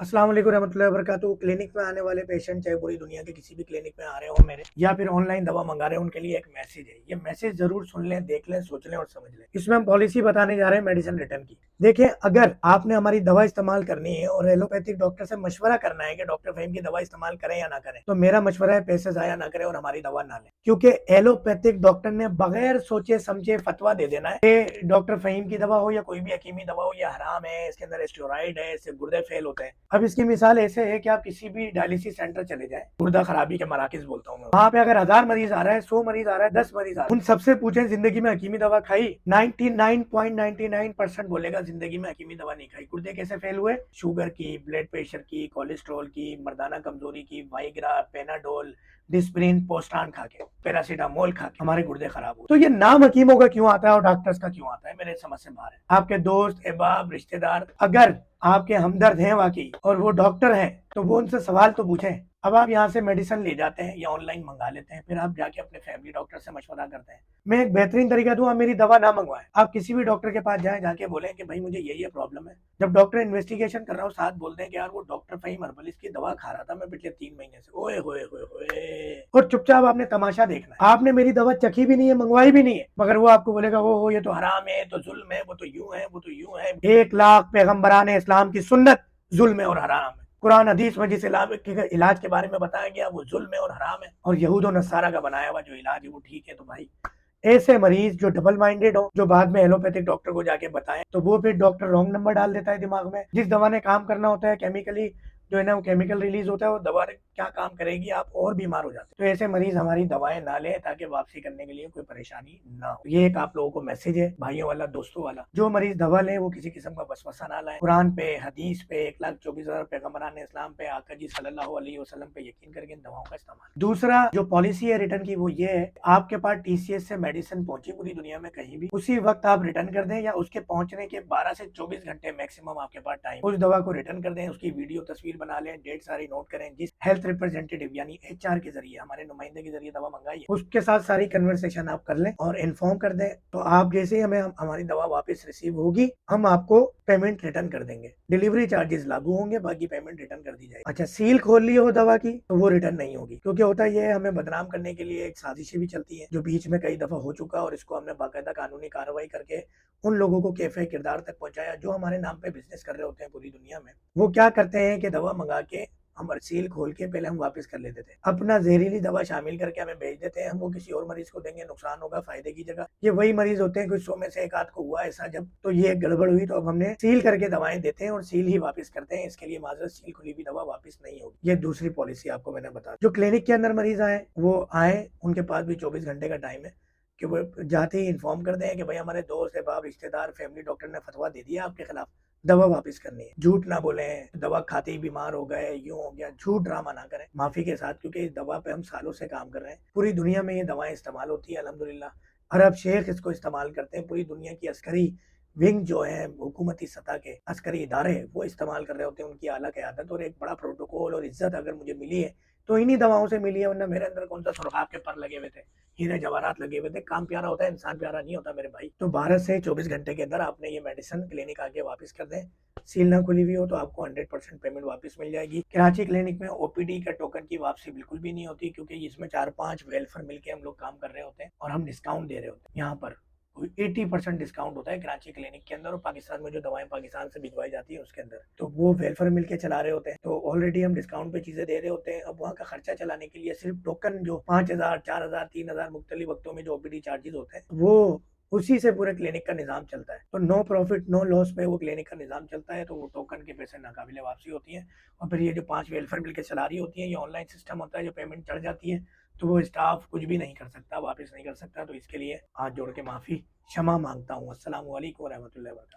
अस्सलाम वालेकुम रहमतुल्लाहि व बरकातुहू। क्लिनिक में आने वाले पेशेंट चाहे पूरी दुनिया के किसी भी क्लिनिक में आ रहे हो मेरे या फिर ऑनलाइन दवा मंगा रहे हो, उनके लिए एक मैसेज है। ये मैसेज जरूर सुन लें, देख लें, सोच लें और समझ लें। इसमें हम पॉलिसी बताने जा रहे हैं मेडिसिन रिटर्न की। देखिए, अगर आपने हमारी दवा इस्तेमाल करनी है और एलोपैथिक डॉक्टर से मशवरा करना है कि डॉक्टर फहीम की दवा इस्तेमाल करें या ना करें, तो मेरा मशवरा है पैसे जाया ना करें और हमारी दवा ना लें, क्योंकि एलोपैथिक डॉक्टर ने बगैर सोचे समझे फतवा दे देना है कि डॉक्टर फहीम की दवा हो या कोई भी हकीमी दवा हो, ये हराम है, इसके अंदर स्टेरॉइड है, इससे गुर्दे फेल होते हैं। अब इसकी मिसाल ऐसे है कि आप किसी भी डायलिसिस सेंटर चले जाएं, गुर्दा खराबी के मराकज बोलता हूँ मैं, वहां पे अगर 1000 मरीज आ रहा है, 100 मरीज आ रहा है, 10 मरीज आ रहा है, उन सबसे पूछें जिंदगी में हकीमी दवा खाई? 99.99% बोलेगा जिंदगी में हकीमी दवा नहीं खाई। गुर्दे कैसे फेल हुए? शुगर की, ब्लड प्रेशर की, कोलेस्ट्रॉल की, मर्दाना कमजोरी की, वाइग्रा, पेनाडोल, डिस्प्रिन, पोस्टान खा के, पैरासीटामोल खा के हमारे गुर्दे खराब हो। तो ये नाम हकीमों का क्यों आता है और डॉक्टर्स का क्यों आता है, मेरे समझ से बाहर है। आपके दोस्त, अहबाब, रिश्तेदार अगर आपके हमदर्द हैं वाकई और वो डॉक्टर हैं, तो वो उनसे सवाल तो पूछें। अब आप यहाँ से मेडिसिन ले जाते हैं या ऑनलाइन मंगा लेते हैं, फिर आप जाके अपने फैमिली डॉक्टर से मशवरा करते हैं। मैं एक बेहतरीन तरीका दूं, आप मेरी दवा ना मंगवाएं। आप किसी भी डॉक्टर के पास जाएं, जाके बोलें कि भाई मुझे ये प्रॉब्लम है। जब डॉक्टर इन्वेस्टिगेशन कर रहा हो, साथ बोलते हैं कि यार वो डॉक्टर फहीम हर्बलिस्ट की दवा खा रहा था मैं पिछले 3 महीने से। ओए होए होए होए। और चुपचाप आपने तमाशा देखना है। आपने मेरी दवा चखी भी नहीं है, मंगवाई भी नहीं है, मगर वो आपको बोलेगा वो हो ये तो हराम है, तो जुल्म है, वो तो यूं है, वो तो यूं है। 1 लाख पैगंबरान इस्लाम की सुन्नत जुल्म है और हराम है। कुरान हदीस में जिस इलाज के बारे में बताया गया वो जुल्म है और हराम है, और यहूद और नसारा का बनाया हुआ जो इलाज है वो ठीक है। तो भाई ऐसे मरीज जो डबल माइंडेड हो, जो बाद में एलोपैथिक डॉक्टर को जाके बताएं, तो वो फिर डॉक्टर रॉन्ग नंबर डाल देता है दिमाग में। जिस दवा ने काम करना होता है केमिकली, जो है ना वो केमिकल रिलीज होता है, वो दवा क्या काम करेगी, आप और बीमार हो जाते हैं। तो ऐसे मरीज हमारी दवाएं ना लें ताकि वापसी करने के लिए कोई परेशानी ना हो। ये एक आप लोगों को मैसेज है, भाइयों वाला, दोस्तों वाला। जो मरीज दवा लें वो किसी किस्म का वसवसा ना लाए। कुरान पे, हदीस पे, 1,24,000 पैगंबरान इस्लाम पे, आका जी सल्लल्लाहु अलैहि वसल्लम पे यकीन करके इन दवाओं का इस्तेमाल। दूसरा जो पॉलिसी है रिटर्न की वो ये है, आपके पास टीसीएस से मेडिसिन पहुंची पूरी दुनिया में कहीं भी, उसी वक्त आप रिटर्न कर दें या उसके पहुंचने के 12 से 24 घंटे मैक्सिमम आपके पास टाइम, उस दवा को रिटर्न कर दें, उसकी वीडियो तस्वीर बना लें, डेट सारी नोट करें। जिस हेल्थ रिप्रेजेंटेटिव यानी एचआर के जरिए, हमारे नुमाइंदे के जरिए दवा मंगाई है, उसके साथ सारी कन्वर्सेशन आप कर लें और इन्फॉर्म कर दें। तो आप जैसे ही हमें हमारी दवा वापस रिसीव होगी, हम आपको पेमेंट रिटर्न कर देंगे। डिलीवरी चार्जेस लागू होंगे, बाकी पेमेंट रिटर्न कर दी जाएगी। अच्छा, सील खोल ली हो दवा की तो वो रिटर्न नहीं होगी, क्योंकि होता ये है, हमें बदनाम करने के लिए एक साजिश भी चलती है जो बीच में कई दफा हो चुका, और इसको हमने बाकायदा कानूनी कार्रवाई करके उन लोगों को कैफे किरदार तक पहुंचाया जो हमारे नाम पे बिजनेस कर रहे होते हैं पूरी दुनिया में। वो क्या करते हैं कि दवा मंगा के हम सील खोल के पहले हम वापस कर लेते थे, अपना जहरीली दवा शामिल करके हमें भेज देते हैं, हम वो किसी और मरीज को देंगे, नुकसान होगा फायदे की जगह। ये वही मरीज होते हैं कुछ 100 में से एक आध को हुआ ऐसा, जब तो ये गड़बड़ हुई तो अब हमने सील करके दवाएं देते हैं और सील ही वापस करते हैं। इसके लिए माजरत, सील खुली हुई दवा वापस नहीं होगी। ये दूसरी पॉलिसी आपको मैंने बता। जो क्लिनिक के अंदर मरीज आए वो आए, उनके पास भी 24 घंटे का टाइम है कि वो जाते ही इन्फॉर्म कर दें कि भाई हमारे दोस्त, अहबाब, रिश्तेदार, फैमिली डॉक्टर ने फतवा दे दिया आपके खिलाफ, दवा वापस करनी है। झूठ ना बोले, दवा खाते ही बीमार हो गए, यूं हो गया, झूठ ड्रामा ना करें माफी के साथ, क्योंकि इस दवा पे हम सालों से काम कर रहे हैं। पूरी दुनिया में ये दवाएं इस्तेमाल होती है अल्हम्दुलिल्लाह। अरब शेख इसको इस्तेमाल करते हैं, पूरी दुनिया की अस्करी विंग जो है, हुकूमती सतह के अस्करी इदारे, वो इस्तेमाल कर रहे होते हैं। उनकी आला क़यादत और एक बड़ा प्रोटोकॉल और इज्जत अगर मुझे मिली है तो इन्हीं दवाओं से मिली है, वरना मेरे अंदर कौन सा सुरखाब के पर लगे हुए थे, हीरे जवाहरात लगे हुए थे। काम प्यारा होता है, इंसान प्यारा नहीं होता मेरे भाई। तो 12 से 24 घंटे के अंदर आपने ये मेडिसिन क्लिनिक आके वापस कर दें। सील ना खुली हुई हो तो आपको 100% पेमेंट वापस मिल जाएगी। कराची क्लिनिक में ओपीडी का टोकन की वापसी बिल्कुल भी नहीं होती, क्योंकि इसमें 4-5 वेलफेयर मिलकर हम लोग काम कर रहे होते हैं और हम डिस्काउंट दे रहे होते हैं। यहाँ पर 80% डिस्काउंट होता है कराची क्लिनिक के अंदर, और पाकिस्तान में जो दवाएं पाकिस्तान से भिजवाई जाती है उसके अंदर, तो वो वेलफेयर मिलके चला रहे होते हैं। तो ऑलरेडी हम डिस्काउंट पे चीजें दे रहे होते हैं। अब वहाँ का खर्चा चलाने के लिए सिर्फ टोकन जो 5,000, 4,000, 3,000 मुख्तलिफ वक्तों में जो ओपीडी चार्जेस होते हैं, वो उसी से पूरे क्लिनिक का निजाम चलता है। तो नो प्रॉफिट नो लॉस पे वो क्लिनिक का निजाम चलता है, तो वो टोकन के पैसे नाकाबिले वापसी होती है। और फिर ये जो 5 वेलफेयर मिलकर चला रही होती है, ये ऑनलाइन सिस्टम होता है, जो पेमेंट चढ़ जाती है तो वो स्टाफ कुछ भी नहीं कर सकता, वापस नहीं कर सकता। तो इसके लिए हाथ जोड़ के माफी क्षमा मांगता हूँ। अस्सलाम वालेकुम रहमतुल्लाहि व बरकातहू।